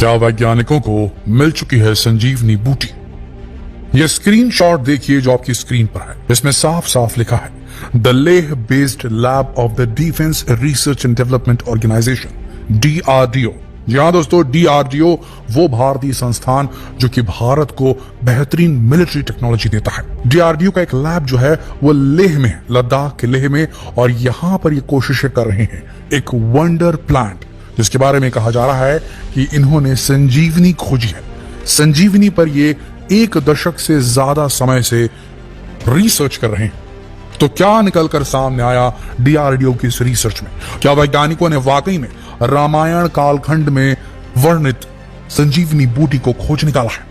क्या वैज्ञानिकों को मिल चुकी है संजीवनी बूटी? यह स्क्रीनशॉट देखिए जो आपकी स्क्रीन पर है। इसमें साफ साफ लिखा है the Leh based lab of the defence research and development organisation DRDO। जी हाँ दोस्तों, DRDO वो भारतीय संस्थान जो कि भारत को बेहतरीन मिलिट्री टेक्नोलॉजी देता है। DRDO का एक लैब जो है वो लेह में, लद्दाख के लेह में, और यहां पर ये कोशिशें कर रहे हैं एक वंडर प्लांट जिसके बारे में कहा जा रहा है कि इन्होंने संजीवनी खोजी है। संजीवनी पर ये 1 दशक से ज्यादा समय से रिसर्च कर रहे हैं। तो क्या निकलकर सामने आया DRDO की इस रिसर्च में? क्या वैज्ञानिकों ने वाकई में रामायण कालखंड में वर्णित संजीवनी बूटी को खोज निकाला है?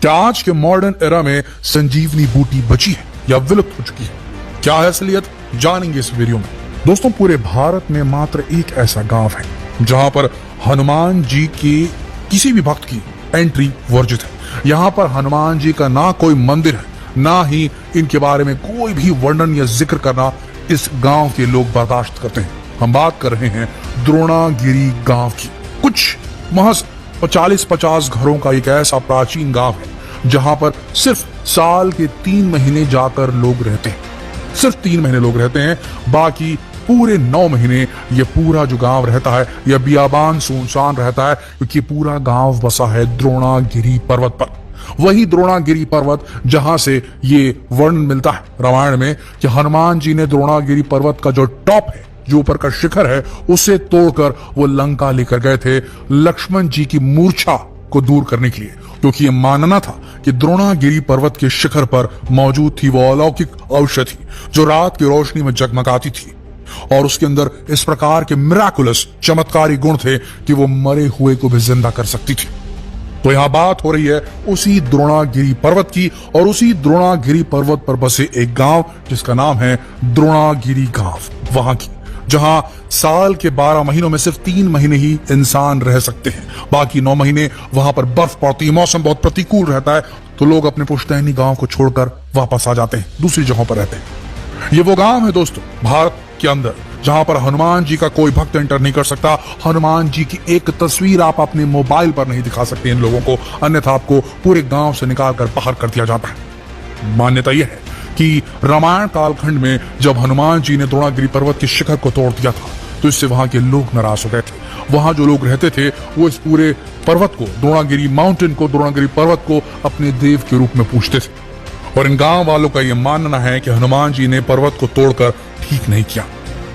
क्या आज के मॉडर्न एरा में संजीवनी बूटी बची है या विलुप्त हो चुकी है? क्या है असलियत, जानेंगे इस वीडियो में। दोस्तों, पूरे भारत में मात्र एक ऐसा गांव है जहां पर हनुमान जी की किसी भी भक्त की एंट्री वर्जित है। यहाँ पर हनुमान जी का ना कोई मंदिर है, ना ही इनके बारे में कोई भी वर्णन या जिक्र करना इस गांव के लोग बर्दाश्त करते हैं। हम बात कर रहे हैं द्रोणागिरी गांव की। कुछ महज 40-50 घरों का एक ऐसा प्राचीन गांव है जहां पर सिर्फ साल के 3 महीने जाकर लोग रहते हैं। सिर्फ 3 महीने लोग रहते हैं, बाकी पूरे 9 महीने ये पूरा जो गांव रहता है यह बियाबान सुनसान रहता है, क्योंकि पूरा गांव बसा है द्रोणागिरी पर्वत पर। वही द्रोणागिरी पर्वत जहां से ये वर्णन मिलता है रामायण में कि हनुमान जी ने द्रोणागिरी पर्वत का जो टॉप है, जो ऊपर का शिखर है, उसे तोड़कर वो लंका लेकर गए थे लक्ष्मण जी की मूर्छा को दूर करने के लिए, क्योंकि ये मानना था कि द्रोणागिरी पर्वत के शिखर पर मौजूद थी वो अलौकिक औषधि जो रात की रोशनी में जगमगाती थी, और उसके अंदर इस प्रकार के मिराकुलस चमत्कारी गुण थे कि वो मरे हुए को भी जिंदा कर सकती थी। तो यहां बात हो रही है उसी द्रोणागिरी पर्वत की, और उसी द्रोणागिरी पर्वत पर बसे एक गांव जिसका नाम है द्रोणागिरी गांव, वहां की, जहां साल के 12 महीनों में सिर्फ 3 महीने ही इंसान रह सकते हैं, बाकी 9 महीने वहां पर बर्फ पड़ती है, मौसम बहुत प्रतिकूल रहता है, तो लोग अपने पुश्तैनी गांव को छोड़कर वापस आ जाते हैं, दूसरी जगहों पर रहते हैं। ये वो गांव है दोस्तों भारत के अंदर जहां पर हनुमान जी का कोई भक्त एंटर नहीं कर सकता। हनुमान जी की एक तस्वीर आप अपने मोबाइल पर नहीं दिखा सकते इन लोगों को, अन्यथा आपको पूरे गांव से निकाल कर बाहर कर दिया जाता है। मान्यता यह है कि रामायण कालखंड में जब हनुमान जी ने द्रोणागिरी पर्वत के शिखर को तोड़ दिया था तो इससे वहां के लोग नाराज हो गए थे। वहां जो लोग रहते थे वो इस पूरे पर्वत को, द्रोणागिरी माउंटेन को, द्रोणागिरी पर्वत को अपने देव के रूप में पूजते थे, और इन गांव वालों का यह मानना है कि हनुमान जी ने पर्वत को तोड़कर ठीक नहीं किया,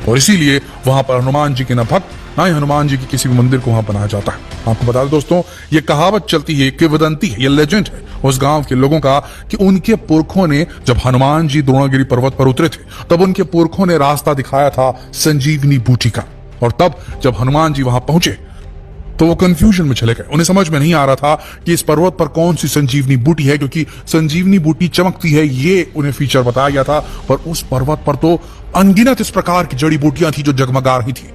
और इसीलिए वहां पर हनुमान जी के न भक्त ना ही हनुमान जी की किसी भी मंदिर को वहां बनाया जाता है। आपको बता दें दोस्तों, ये कहावत चलती है, किंवदंती है, ये लेजेंड है उस गांव के लोगों का कि उनके पुरखों ने, जब हनुमान जी द्रोणागिरी पर्वत पर उतरे थे, तब उनके पुरखों ने रास्ता दिखाया था संजीवनी बूटी का, और तब जब हनुमान जी वहां पहुंचे तो वो कंफ्यूजन में चले गए। उन्हें समझ में नहीं आ रहा था कि इस पर्वत पर कौन सी संजीवनी बूटी है, क्योंकि संजीवनी बूटी चमकती है ये उन्हें फीचर बताया गया था, पर उस पर्वत पर तो अनगिनत इस प्रकार की जड़ी बूटियां थी जो जगमगा रही थी।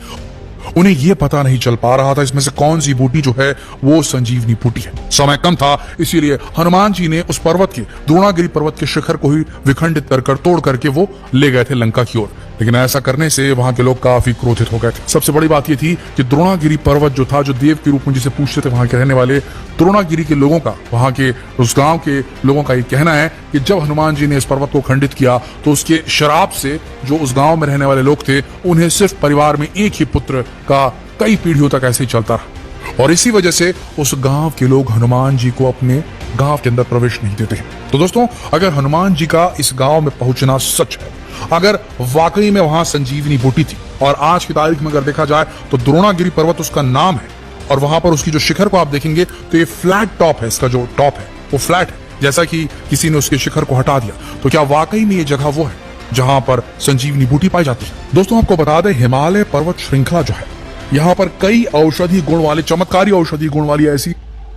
उन्हें यह पता नहीं चल पा रहा था इसमें से कौन सी बूटी जो है वो संजीवनी बूटी है। समय कम था, इसीलिए हनुमान जी ने उस पर्वत के, द्रोणागिरी पर्वत के शिखर को ही विखंडित कर तोड़ करके वो ले गए थे लंका की ओर, लेकिन ऐसा करने से वहां के लोग काफी क्रोधित हो गए थे। सबसे बड़ी बात यह थी कि द्रोणागिरी पर्वत जो था, जो देव के रूप में जिसे पूछते थे वहां के रहने वाले द्रोणागिरी के लोगों का, वहां के उस गांव के लोगों का ये कहना है कि जब हनुमान जी ने इस पर्वत को खंडित किया तो उसके श्राप से जो उस गांव में रहने वाले लोग थे, उन्हें सिर्फ परिवार में एक ही पुत्र का कई पीढ़ियों तक ऐसे ही चलता रहा, और इसी वजह से उस गांव के लोग हनुमान जी को अपने गांव के अंदर प्रवेश नहीं देते। तो दोस्तों, अगर हनुमान जी का इस गांव में पहुंचना सच है, अगर वाकई में वहां संजीवनी बूटी थी, और आज की तारीख में अगर देखा जाए तो द्रोणागिरी पर्वत उसका नाम है, और वहां पर उसकी जो शिखर को आप देखेंगे तो ये फ्लैट टॉप है, इसका जो टॉप है वो फ्लैट है, जैसा कि किसी ने उसके शिखर को हटा दिया, तो क्या वाकई में ये जगह वो है जहां पर संजीवनी बूटी पाई जाती है? दोस्तों, आपको बता दें, हिमालय पर्वत श्रृंखला जो है, यहाँ पर कई औषधि गुण वाले, चमत्कारी औषधि गुण वाली ऐसी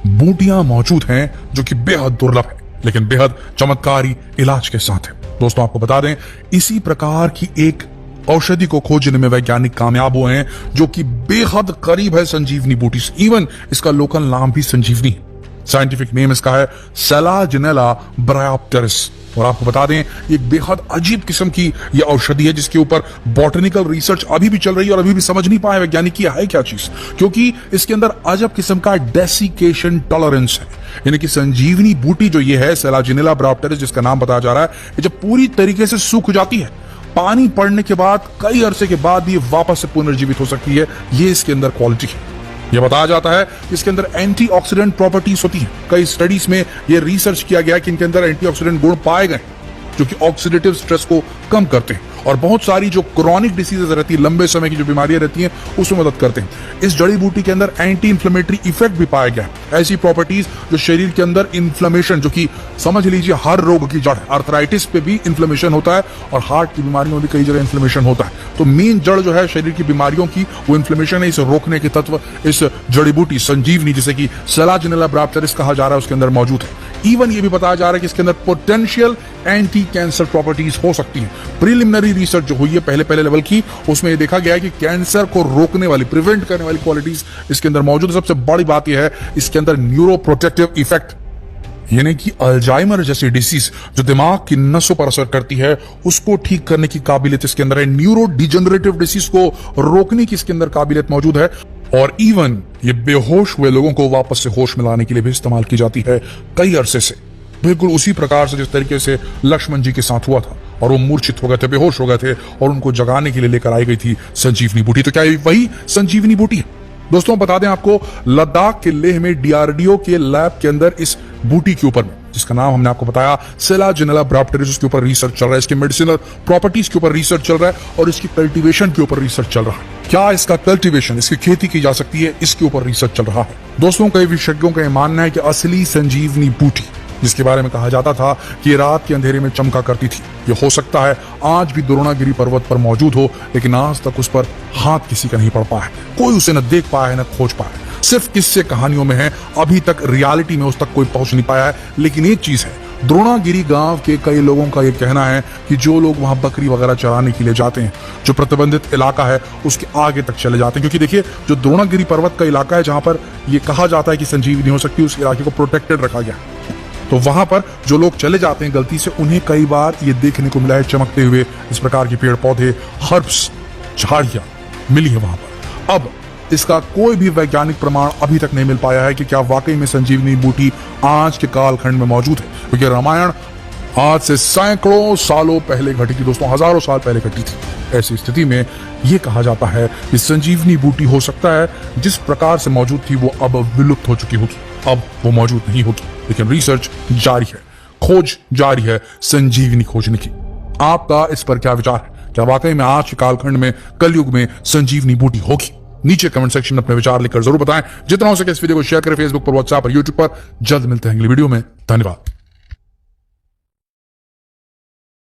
बूटियां मौजूद हैं जो कि बेहद दुर्लभ है, लेकिन बेहद चमत्कारी इलाज के साथ है। दोस्तों, आपको बता दें, इसी प्रकार की एक औषधि को खोजने में वैज्ञानिक कामयाब हुए हैं जो कि बेहद करीब है संजीवनी बूटी से। इवन इसका लोकल नाम भी संजीवनी है। साइंटिफिक नेम इसका है सेलाजिनेला ब्रायोप्टेरिस। और आपको बता दें एक बेहद अजीब किस्म की यह औषधि है जिसके ऊपर बॉटनिकल रिसर्च अभी भी चल रही है और अभी भी समझ नहीं पाए वैज्ञानिक की है क्या चीज, क्योंकि इसके अंदर अजब किस्म का डेसिकेशन टॉलरेंस है। यानी कि संजीवनी बूटी जो ये है सेलाजिनेला ब्रायोप्टेरिस जिसका नाम बताया जा रहा है, ये जब पूरी तरीके से सूख जाती है, पानी पड़ने के बाद कई अरसे के बाद ये वापस से पुनर्जीवित हो सकती है। ये इसके अंदर क्वालिटी है। यह बताया जाता है इसके अंदर एंटीऑक्सीडेंट प्रॉपर्टीज होती हैं। कई स्टडीज में यह रिसर्च किया गया कि इनके अंदर एंटीऑक्सीडेंट गुण पाए गए जो कि ऑक्सीडेटिव स्ट्रेस को कम करते हैं और बहुत सारी जो क्रॉनिक डिसीजेज रहती है, लंबे समय की जो बीमारियां रहती हैं, उसमें मदद करते हैं। इस जड़ी बूटी के अंदर एंटी इंफ्लेमेटरी इफेक्ट भी पाया गया है। ऐसी प्रॉपर्टीज जो शरीर के अंदर इन्फ्लेमेशन, जो कि समझ लीजिए हर रोग की जड़, आर्थराइटिस पे भी इन्फ्लेमेशन होता है और हार्ट की बीमारियों में भी कई जगह इन्फ्लेमेशन होता है। तो मेन जड़ जो है शरीर की बीमारियों की वो इन्फ्लेमेशन है। इसे रोकने के तत्व इस जड़ी बूटी संजीवनी, जिसे कि सेलाजिनेला ब्रायोप्टेरिस कहा जा रहा है, उसके अंदर मौजूद है। इवन ये भी बताया जा रहा है कि इसके अंदर पोटेंशियल एंटी कैंसर प्रॉपर्टीज हो सकती हैं। प्रिलिमिनरी रिसर्च जो हुई है पहले लेवल की, उसमें ये देखा गया है कि कैंसर को रोकने वाली, प्रिवेंट करने वाली क्वालिटीज इसके अंदर मौजूद है। सबसे बड़ी बात यह है इसके अंदर न्यूरो प्रोटेक्टिव इफेक्ट, यानी कि अल्जाइमर जैसी डिसीज जो दिमाग की नसों पर असर करती है, उसको ठीक करने की काबिलियत इसके अंदर है। न्यूरो डिजेनरेटिव डिसीज को रोकने की इसके अंदर काबिलियत मौजूद है। और इवन ये बेहोश हुए लोगों को वापस से होश में लाने के लिए भी इस्तेमाल की जाती है कई अरसे से, बिल्कुल उसी प्रकार से जिस तरीके से लक्ष्मण जी के साथ हुआ था और वो मूर्छित हो गए थे, बेहोश हो गए थे और उनको जगाने के लिए लेकर आई गई थी संजीवनी बूटी। तो क्या ये वही संजीवनी बूटी है? दोस्तों बता दें आपको, लद्दाख के लेह में डीआरडीओ के लैब के अंदर इस बूटी के ऊपर, जिसका नाम हमने आपको बताया सेलाजिनेला ब्रायोप्टेरिस, के ऊपर रिसर्च चल रहा है। इसके मेडिसिनल प्रॉपर्टीज के ऊपर रिसर्च चल रहा है और इसकी कल्टीवेशन के ऊपर रिसर्च चल रहा है। क्या इसका कल्टीवेशन, इसकी खेती की जा सकती है, इसके ऊपर रिसर्च चल रहा है। दोस्तों कई विशेषज्ञों का यह मानना है कि असली संजीवनी बूटी, जिसके बारे में कहा जाता था कि रात के अंधेरे में चमका करती थी, ये हो सकता है आज भी द्रोणागिरी पर्वत पर मौजूद हो, लेकिन आज तक उस पर हाथ किसी का नहीं पड़ पाया है। कोई उसे न देख पाया है न खोज पाया है। सिर्फ किस्से कहानियों में है, अभी तक रियलिटी में उस तक कोई पहुंच नहीं पाया है। लेकिन एक चीज है, द्रोणागिरी गांव के कई लोगों का यह कहना है कि जो लोग वहां बकरी वगैरह चराने के लिए जाते हैं, जो प्रतिबंधित इलाका है उसके आगे तक चले जाते हैं, क्योंकि देखिए जो द्रोणागिरी पर्वत का इलाका है जहां पर यह कहा जाता है कि संजीवनी हो सकती है, उस इलाके को प्रोटेक्टेड रखा गया। तो वहां पर जो लोग चले जाते हैं गलती से, उन्हें कई बार ये देखने को मिला है चमकते हुए इस प्रकार के पेड़ पौधे, हर्ब्स, झाड़ियां मिली है वहां पर। अब इसका कोई भी वैज्ञानिक प्रमाण अभी तक नहीं मिल पाया है कि क्या वाकई में संजीवनी बूटी आज के कालखंड में मौजूद है, क्योंकि रामायण आज से सैकड़ों सालों पहले घटी थी दोस्तों, हजारों साल पहले घटी थी। ऐसी स्थिति में यह कहा जाता है कि संजीवनी बूटी हो सकता है जिस प्रकार से मौजूद थी वो अब विलुप्त हो चुकी होगी, अब वो मौजूद नहीं होगी। लेकिन रिसर्च जारी है, खोज जारी है संजीवनी खोजने की। आपका इस पर क्या विचार है? क्या वाकई में आज के कालखंड में, कलयुग में संजीवनी बूटी होगी? नीचे कमेंट सेक्शन में अपने विचार लिखकर जरूर बताएं। जितना हो सके इस वीडियो को शेयर करें, फेसबुक पर, व्हाट्सएप पर, यूट्यूब पर। जल्द मिलते हैं अगली वीडियो में। धन्यवाद।